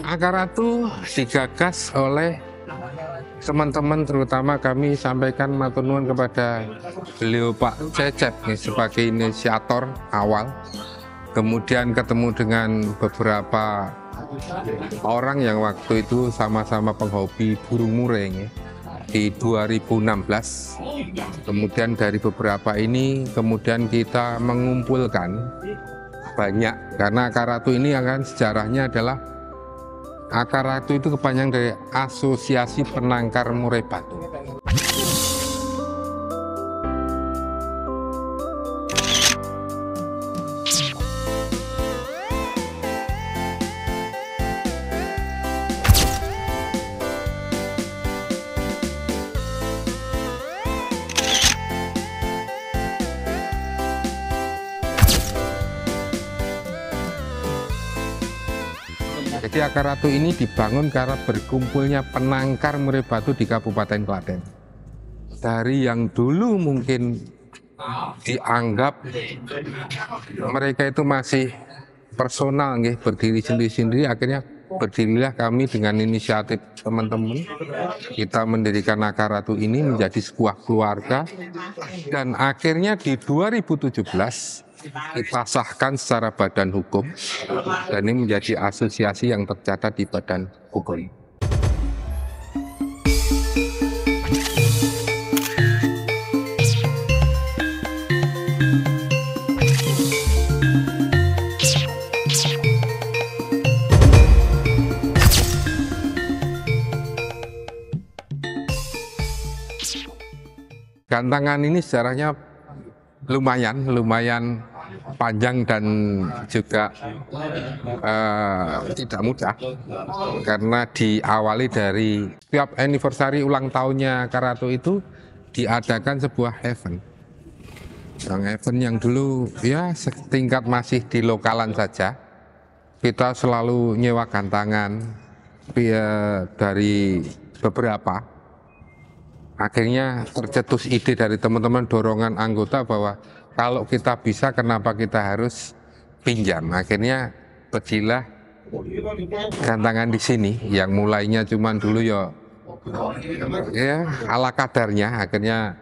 Akaratu digagas oleh teman-teman, terutama kami sampaikan matur nuwun kepada beliau Pak Cecep nih, sebagai inisiator awal. Kemudian ketemu dengan beberapa orang yang waktu itu sama-sama penghobi burung murai nih, di 2016. Kemudian dari beberapa ini kemudian kita mengumpulkan banyak, karena Akaratu ini akan sejarahnya adalah Akaratu itu kepanjangan dari Asosiasi Penangkar Murai Batu. Jadi Akaratu ini dibangun karena berkumpulnya penangkar murai batu di Kabupaten Klaten. Dari yang dulu mungkin dianggap mereka itu masih personal, berdiri sendiri-sendiri, akhirnya berdirilah kami dengan inisiatif teman-teman. Kita mendirikan Akaratu ini menjadi sebuah keluarga, dan akhirnya di 2017 kita sahkan secara badan hukum, dan ini menjadi asosiasi yang tercatat di badan hukum. Gantangan ini sejarahnya lumayan panjang dan juga tidak mudah, karena diawali dari setiap anniversary ulang tahunnya Akaratu itu diadakan sebuah event. Event yang dulu ya setingkat masih di lokalan saja, kita selalu nyewa gantangan dari beberapa. Akhirnya tercetus ide dari teman-teman, dorongan anggota bahwa kalau kita bisa, kenapa kita harus pinjam? Akhirnya berdirilah gantangan di sini, yang mulainya cuman dulu ya ala kadarnya, akhirnya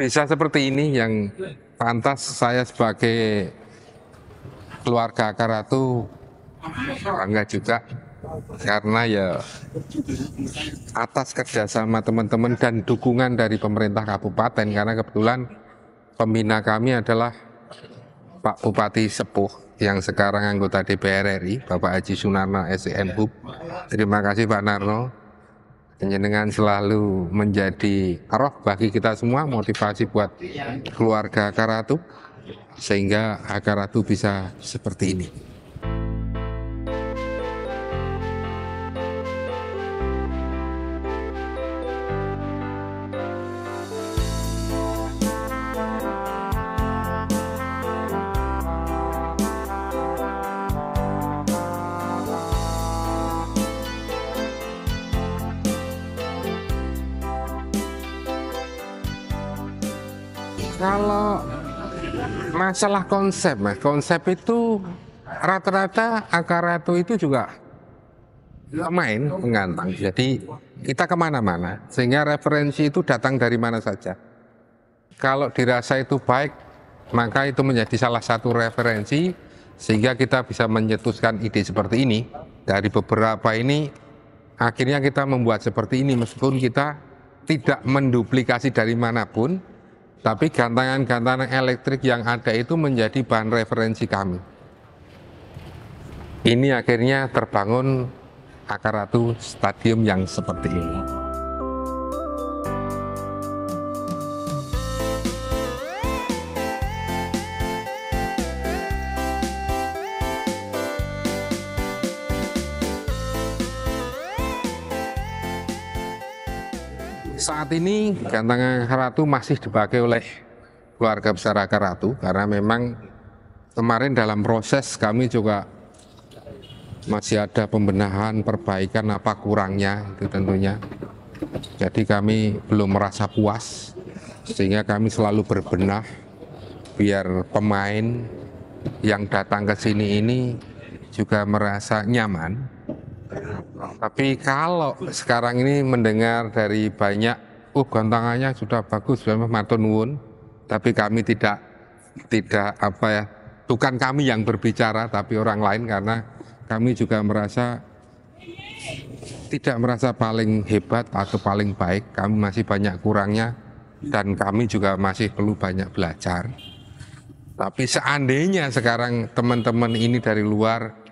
bisa seperti ini, yang pantas saya sebagai keluarga Akaratu bangga juga, karena ya atas kerjasama teman-teman dan dukungan dari pemerintah kabupaten, karena kebetulan pembina kami adalah Pak Bupati Sepuh yang sekarang anggota DPR RI, Bapak Haji Sunarno SEM Hub. Terima kasih Pak Narno, dengan selalu menjadi roh bagi kita semua, motivasi buat keluarga Akaratu, sehingga Akaratu bisa seperti ini. Kalau masalah konsep itu rata-rata Akaratu itu juga main penggantang. Jadi kita kemana-mana, sehingga referensi itu datang dari mana saja. Kalau dirasa itu baik, maka itu menjadi salah satu referensi, sehingga kita bisa menyetuskan ide seperti ini. Dari beberapa ini, akhirnya kita membuat seperti ini, meskipun kita tidak menduplikasi dari manapun, tapi gantangan-gantangan elektrik yang ada itu menjadi bahan referensi kami. Ini akhirnya terbangun Akaratu Stadium yang seperti ini. Saat ini gantangan Akaratu masih dipakai oleh keluarga besar Akaratu, karena memang kemarin dalam proses kami juga masih ada pembenahan, perbaikan apa kurangnya itu tentunya. Jadi kami belum merasa puas, sehingga kami selalu berbenah biar pemain yang datang ke sini ini juga merasa nyaman. Tapi kalau sekarang ini mendengar dari banyak, gantangannya sudah bagus, matur nuwun, tapi kami tidak bukan kami yang berbicara, tapi orang lain, karena kami juga tidak merasa paling hebat atau paling baik. Kami masih banyak kurangnya dan kami juga masih perlu banyak belajar. Tapi seandainya sekarang teman-teman ini dari luar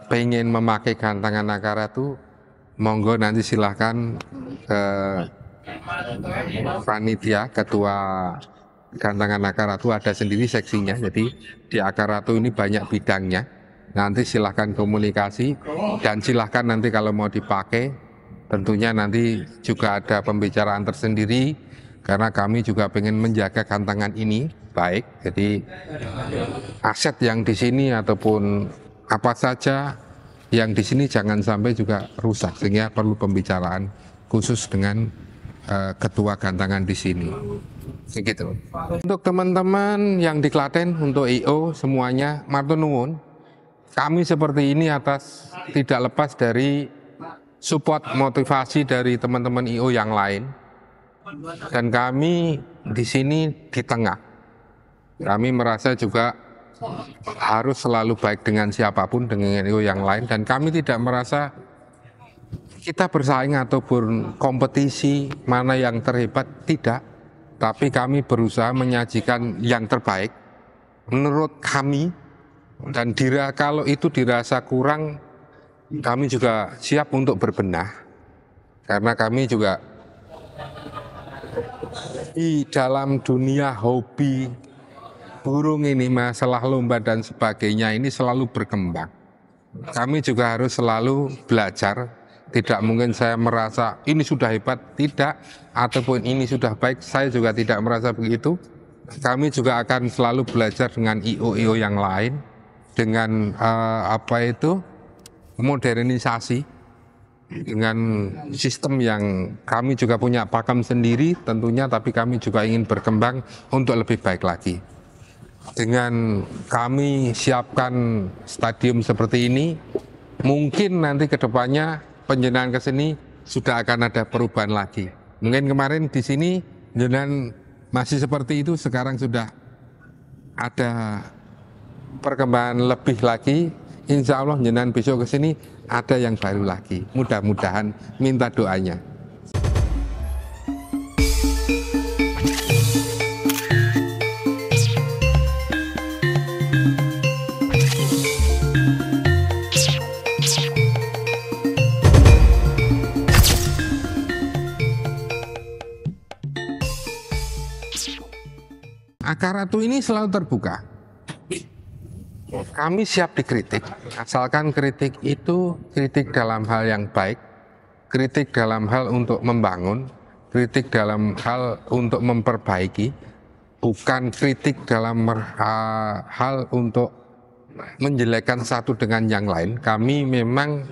pengen memakai gantangan Nakara tuh, monggo nanti silahkan panitia, ketua gantangan Nakara tuh ada sendiri seksinya. Jadi di Akaratu ini banyak bidangnya. Nanti silahkan komunikasi dan silahkan nanti kalau mau dipakai, tentunya nanti juga ada pembicaraan tersendiri, karena kami juga pengen menjaga gantangan ini baik. Jadi aset yang di sini ataupun apa saja yang di sini jangan sampai juga rusak, sehingga perlu pembicaraan khusus dengan ketua gantangan di sini. Segitu. Untuk teman-teman yang di Klaten, untuk IO semuanya, matur nuwun. Kami seperti ini atas tidak lepas dari support motivasi dari teman-teman IO yang lain. Dan kami di sini di tengah. Kami merasa juga harus selalu baik dengan siapapun, dengan IO yang lain. Dan kami tidak merasa kita bersaing ataupun kompetisi mana yang terhebat, tidak. Tapi kami berusaha menyajikan yang terbaik menurut kami. Dan kalau itu dirasa kurang, kami juga siap untuk berbenah. Karena kami juga di dalam dunia hobi burung ini, masalah lomba dan sebagainya ini selalu berkembang. Kami juga harus selalu belajar. Tidak mungkin saya merasa ini sudah hebat, tidak. Ataupun ini sudah baik, saya juga tidak merasa begitu. Kami juga akan selalu belajar dengan IO-IO yang lain, dengan modernisasi, dengan sistem yang kami juga punya pakem sendiri tentunya, tapi kami juga ingin berkembang untuk lebih baik lagi. Dengan kami siapkan stadium seperti ini, mungkin nanti ke depannya penjenengan ke sini sudah akan ada perubahan lagi. Mungkin kemarin di sini jenengan masih seperti itu, sekarang sudah ada perkembangan lebih lagi. Insya Allah jenengan besok ke sini ada yang baru lagi. Mudah-mudahan, minta doanya. Akaratu ini selalu terbuka. Kami siap dikritik, asalkan kritik itu kritik dalam hal yang baik, kritik dalam hal untuk membangun, kritik dalam hal untuk memperbaiki, bukan kritik dalam hal untuk menjelekkan satu dengan yang lain. Kami memang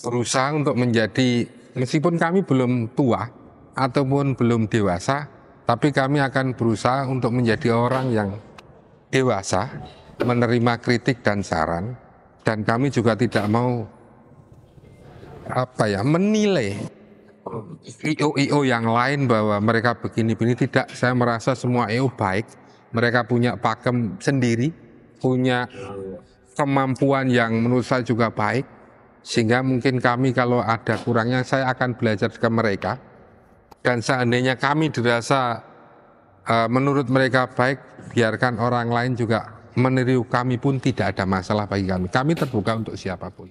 berusaha untuk menjadi, meskipun kami belum tua ataupun belum dewasa, tapi kami akan berusaha untuk menjadi orang yang dewasa, menerima kritik dan saran, dan kami juga tidak mau menilai IO-IO yang lain bahwa mereka begini-begini. Tidak, saya merasa semua IO baik, mereka punya pakem sendiri, punya kemampuan yang menurut saya juga baik, sehingga mungkin kami kalau ada kurangnya saya akan belajar ke mereka. Dan seandainya kami dirasa menurut mereka baik, biarkan orang lain juga meniru kami pun tidak ada masalah bagi kami. Kami terbuka untuk siapapun.